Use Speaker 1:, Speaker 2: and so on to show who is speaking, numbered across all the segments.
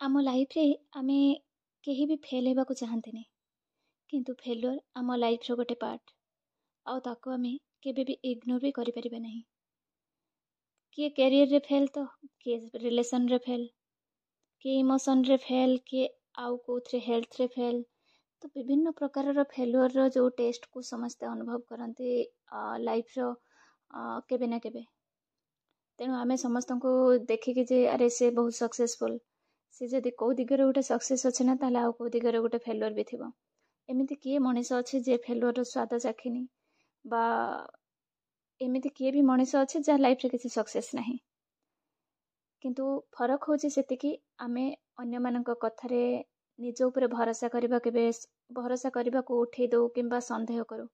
Speaker 1: आम लाइफ रे आमे केही भी फेल हेबाकू चाहंतिनी किंतु फेलुअर आम लाइफ रो गोटे पार्ट आउ ताको आमे केबे भी इग्नोर भी करि परिबे नहीं। किए कैरियर रे फेल तो किए रिलेशन रे फेल, किए इमोशन रे फेल, किए आउ कोथरे हेल्थ रे फेल। तो विभिन्न प्रकार रो फेलुअर रो जो टेस्ट को समस्ते अनुभव करंती लाइफ रो केबे ना केबे। तेणु आमे समस्त को देखिकी जे अरे से बहुत सक्सेसफुल, से जदि कौ दिगरे गोटे सक्सेस अच्छे ना ताले आउ कौ दिगरे गोटे फेलुअर भी थिबो। एमिति किए मनीष अच्छे जे फेलुअर रो स्वाद चाखिनी बा एमिति किए भी मनीष अच्छे जा लाइफ रे किसी सक्सेस नहीं। किंतु फरक होची सेतिकी आमे अन्य मानक कथारे निज उपरे भरोसा करबा केबे भरोसा करबा को उठे दो किंबा संदेह करू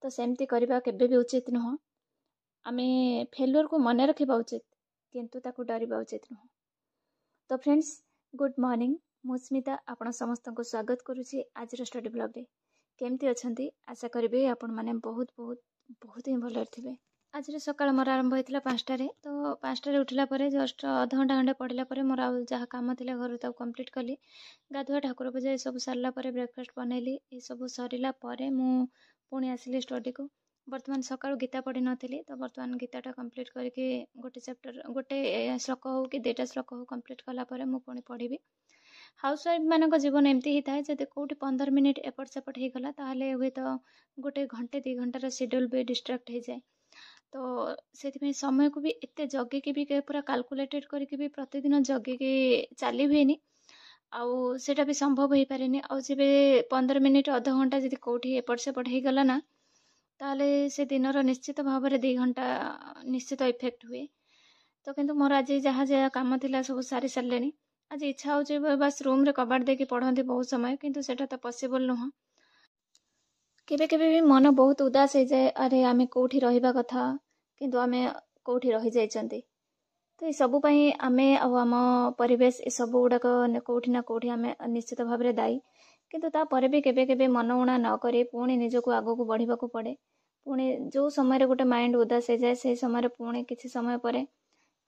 Speaker 1: तो सेमती करबा केबे भी उचित नुह। आमे फेलुअर को मन रखिबा उचित किंतु ताकू डरिबा उचित नुह। तो फ्रेंड्स गुड मॉर्निंग, मु स्मिता आपण समस्त को स्वागत करुछि आज स्टडी ब्लॉग रे। केमती अछंती आशा करिबे आपण माने बहुत बहुत बहुत ही भल थिबे। आज सकाळ मोर आरंभ होइतिला 5टा रे, तो 5टा रे उठिला परे जस्ट आधा घंटा खंडे पढ़िला परे मोर आ जहा काम थिला घर ता कंप्लीट कली। गाधुआ ठाकुर पूजा सब सारला परे ब्रेकफास्ट बनैली, ए सब सरिला परे मु पुणी आसिली स्टडी को। वर्तमान सकाळु गीता पढ़ी नथिली तो वर्तमान गीताटा कंप्लीट करके गोटे चैप्टर गोटे श्लोक हो कि दुईटा श्लोक हो कंप्लीट कला परे मु पुणी पढ़िबी। हाउस वाइफ मानक जीवन एमती ही थाए जदि कोठी 15 मिनिट एपट सेपट हो गला ताहले हुए तो गोटे घंटे 2 घंटार शेड्यूल भी डिस्ट्रैक्ट हो जाए। तो से समय को भी एते जगे कि भी पूरा कैलकुलेटेड करके भी प्रतिदिन जगे कि चली हुए आउ सेटा भी संभव हो पारे नि। आउ जेबे 15 मिनिट अधा घंटा जदि कोठी एपट सेपट हो गला ना ताहले से दिनर निश्चित भाव में 2 घंटा निश्चित इफेक्ट हुए। तो किंतु मोर आज जहाँ जहाँ काम थिला सब सारी सारे आज इच्छा हो बस रूम रे कबाड़ देके पढ़ती बहुत समय किंतु सेटा तो पॉसिबल नुह। केबे केबे भी मन बहुत उदास हो जाए, अरे आमे कोठी रहिबा कथा किंतु आमे कोठी रहि जाइछंती। तो ये सब पई आमे आम परिवेश ए सब गुड़ाक कोठी ना कोठी आमे निश्चित भाव में दायी। किंतु ता परे भी केबे केबे मन उणा न करे पुणी निजको आगो बढ़िबा को पड़े। पुणी जो समय गोटे माइंड उदास हो जाए से समय पुणी किसी समय पर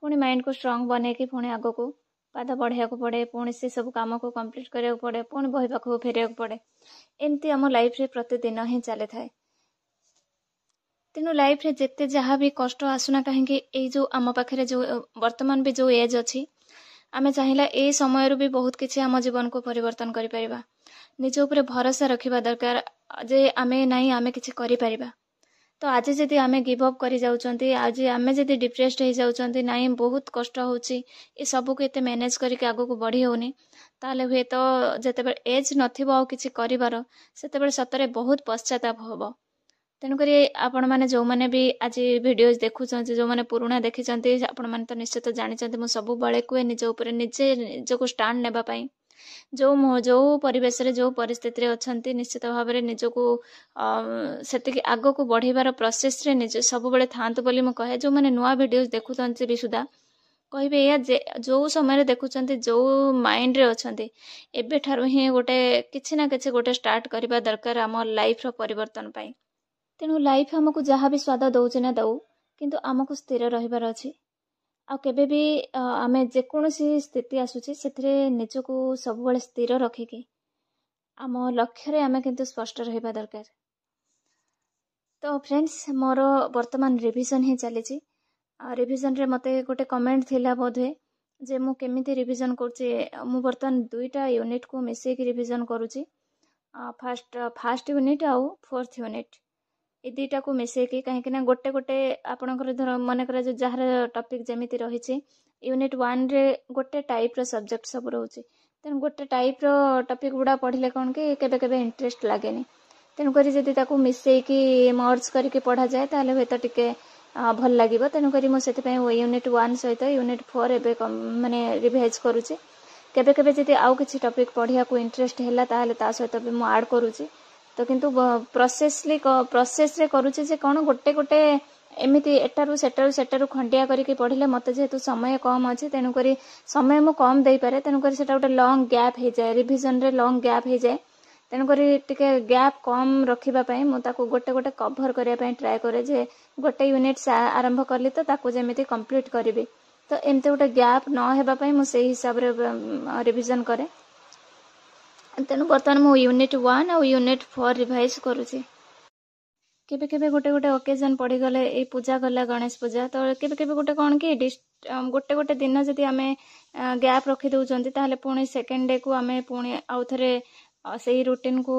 Speaker 1: पुणी माइंड को स्ट्रांग बने कि पुणी आग को पाद बढ़िया को पड़े, पुणी से सब काम को कंप्लीट करिया पड़े, पुणी बही पाखक फेरिया पड़े। एमती आम लाइफ रे प्रतिदिन ही चली थाए। तेणु लाइफ रे जेते जहाँ भी कष्ट आसुना कहीं जो आम पाखे जो वर्तमान भी जो एज अच्छी आमे चाहिला ए समय रू भी बहुत किसी आम जीवन को परिवर्तन करि परिबा। निज उपरे भरोसा रखिबा दरकार जे आमे नहीं आमे किछि करि परिबा। तो आज जदि आमे गिव अप करि जाउचंती, आज आमे जदि डिप्रेस्ड हो जाउचंती, नहीं बहुत कष्ट होची ए सब को एते मैनेज करके आगो को बढ़ी होनी ताले हुए तो जते एज नथिबो आ किछि करिवार सेते सतरे बहुत पश्चाताप होबो। तेणुक आपण मैंने जो मैंने भी आज भिडियोज देखुं जो मैंने पुराणा देखी आपण मैंने तो निश्चित जानते मुझे सब बड़े कहे निज उपर निजे निजक स्टाण्ड नेबाई जो परिवेश रे जो परिस्थिति अच्छा निश्चित भाव में निजक से आग को बढ़ेबार प्रोसेस रे निज सब बड़े था मुझे कहे। जो मैंने नुआ भिडियोज देखुं भी सुधा कहे या जो समय देखुं जो माइंड रे अच्छा एबे ठारू ही गोटे किसी ना किसी गोटे स्टार्ट करबा दरकार आम लाइफ रो परिवर्तन पाई। तेणु लाइफ आमको जहाँ भी स्वाद दौचे ना दऊ किंतु आमको स्थिर रहिबार अछि। आ केबे भी आमे जेकोसी स्थिति आसुची सेथरे निजको सब बेले स्थिर रखिकी आम लक्ष्य रे आमे किंतु स्पष्ट रहिबा दरकार। तो फ्रेंड्स मोर वर्तमान रिविजन ही चली। रिविजन रे मते गोटे कमेंट थिला बोधे जे मु केमिति रिविजन करछि। मु वर्तमान 2टा यूनिट को मिसेक रिविजन करूछि, फर्स्ट यूनिट आउ 4th यूनिट ए 2टा को मिसेकी कहीं गोटे गोटे आपणकर धर मन कर जो जार टॉपिक जमीती रही यूनिट 1 रे गोटे टाइप रो सब्जेक्ट सब रोचे। तेणु गोटे टाइप रो टॉपिक गुड़ा पढ़ले कौन कि केबे केबे इंटरेस्ट लागेनी। तेणुक जदि ताकू मिसेकी मर्ज करके पढ़ा जाए ताहले हुए तो टिके भल लागिबो। तेणुक मुझे यूनिट 1 सहित यूनिट 4 एबे माने रिवाइज करूची। केबे केबे जदि आउ किछि टॉपिक पढ़िया को इंटरेस्ट हैला ताहले ता सहित भी मु ऐड करूची। तो किंतु प्रोसेस रे करूचे जे कौन गोटे गोटे एमिति एटारू सेटारू खंडिया करके पढ़िले मते जेहेतु समय कम अच्छे तेणुक समय मु कम दे पारे। तेणुक सेटा गोटे लॉन्ग गैप हो जाए, रिविजन रे लॉन्ग गैप हो जाए। तेणुक टिके गैप कम रखिबा पई मु ताको गोटे गोटे कवर करिया पई ट्राई करे जे गोटे यूनिट आरंभ करली तो ताको जेमिति कंप्लीट करबी। तो एमती गोटे गैप न हेबापई मु सेही हिसाब रे रिविजन करे। तेणु बर्तमान मु यूनिट 1 और यूनिट 4 रिवाइज करूची। केबे केबे गोटे गोटे ओकेजन पड़ी गले ए पूजा गला गणेश पूजा तो केबे केबे गोटे कौन कि गोटे गोटे दिन जदि आमे गैप रखी दउचंती ताहले पुणी सेकेंड डे को आमे पुणी आउ थरे सही रूटीन को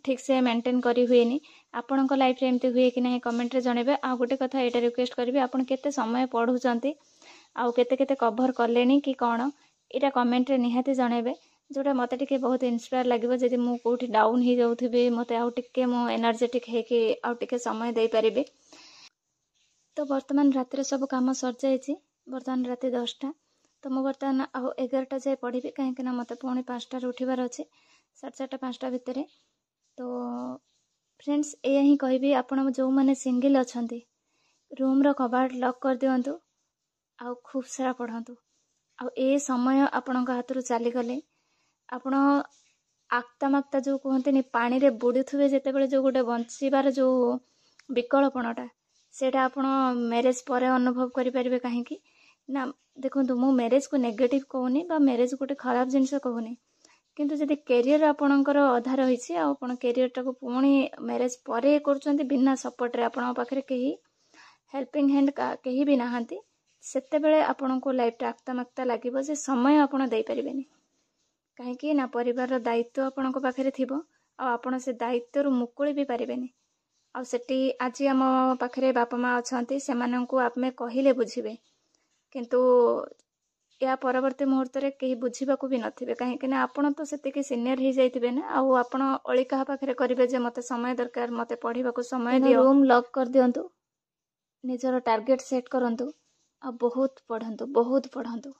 Speaker 1: ठीक से मेंटेन करी हुएनी। आपणक लाइफ रे एमती हुए कि नहीं कमेंट रे जणेबे। आ गोटे कथा एटा रिक्वेस्ट करबी आपण केते समय पढुचंती आउ केते केते कवर करलेनी कि कौन एटा कमेंट रे निहाती जणेबे जोटा मते टिके बहुत इंस्पायर लागिबो। जदि मु कोठी डाउन ही जाउथिबे मते आउ टिके मु एनर्जेटिक हे कि आउ टिके समय देई परिबे। तो वर्तमान रात रे सब काम सर जायछि। वर्तमान राति 10टा तो मु वर्तमान आउ 11टा जाय पढ़िबे काहे ना मते पुणी 5टा रे उठिबार अछि 4:30 5टा भितरे। तो फ्रेंड्स एया ही कहबी आपण जो माने सिंगल अछंती रूम रो कबाट लॉक कर दियंतु आउ खूब सारा पढ़ंतु। आउ ए समय आपणक हाथरू चली गले आपण आक्ता माक्ता जो कहते पानी रे बुड़ुथुबे जेतेबेले जो गोटे बंचिबार जो विकल्पणटा सेटा आपण मैरिज परे अनुभव करि परिबे। काहे कि ना देखंतु मु मैरिज को नेगेटिव कहूनी बा मैरिज गोटे खराब जिनिस कहूनी, किंतु जदि कैरियर आपणकर अधा रही आपण कैरियर टाको पुणी मैरिज परे करछंती बिना सपोर्ट रे आपण पाखरे केही हेल्पिंग हैंड केही भी नाहांती सेते बेले आपण को लाइफ टा आक्ता माक्ता लागिबो जे समय आपण देई परिबेनी। काहे कि ना परिवार दायित्व आपण को पाखरे थिबो आ आपण से दायित्व रु मुकुଳି भी परिबेनी। आ सेठी आज आम पाखरे बापा माँ अछंती सेमानंकु आपमे कहिले बुझिबे किंतु या परवर्ती मुहूर्त रे केही बुझिबाकू भी नथिबे। काहे कि ना आपण तो सेतिके सीनियर ही जाइतिबे ना आ आपण अळी काहा पाखरे करिबे जे मते समय दरकार मते पढिबाकू समय दियो। रूम लॉक कर दियंतु निजर टार्गेट सेट करंतु आ बहुत पढ़ंतु बहुत पढ़ंतु।